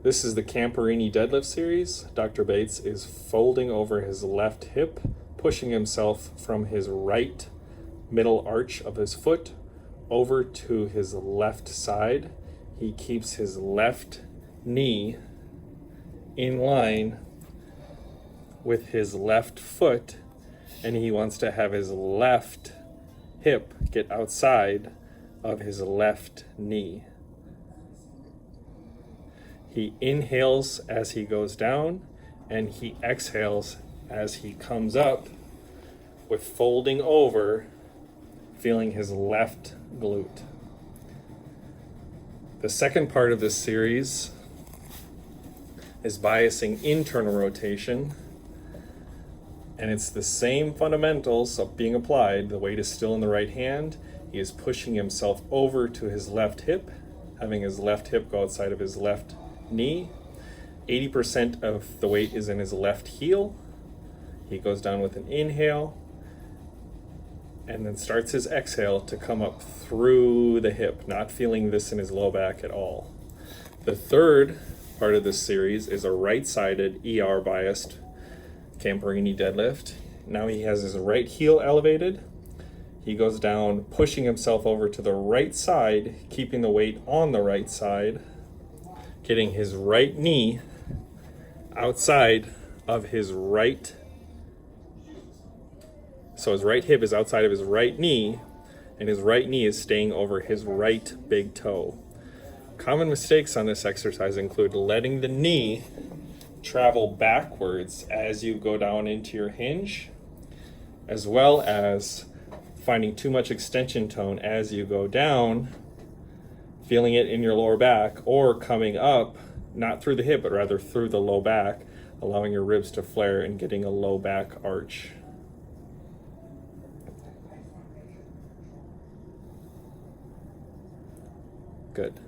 This is the Camperini deadlift series. Dr. Bates is folding over his left hip, pushing himself from his right middle arch of his foot over to his left side. He keeps his left knee in line with his left foot, and he wants to have his left hip get outside of his left knee. He inhales as he goes down, and he exhales as he comes up with folding over, feeling his left glute. The second part of this series is biasing internal rotation, and it's the same fundamentals of being applied. The weight is still in the right hand. He is pushing himself over to his left hip, having his left hip go outside of his left knee. 80% of the weight is in his left heel. He goes down with an inhale and then starts his exhale to come up through the hip, not feeling this in his low back at all. The third part of this series is a right-sided ER biased Camperini deadlift. Now he has his right heel elevated. He goes down, pushing himself over to the right side, keeping the weight on the right side, getting his right knee outside of his right. So his right hip is outside of his right knee, and his right knee is staying over his right big toe. Common mistakes on this exercise include letting the knee travel backwards as you go down into your hinge, as well as finding too much extension tone as you go down, feeling it in your lower back, or coming up, not through the hip, but rather through the low back, allowing your ribs to flare and getting a low back arch. Good.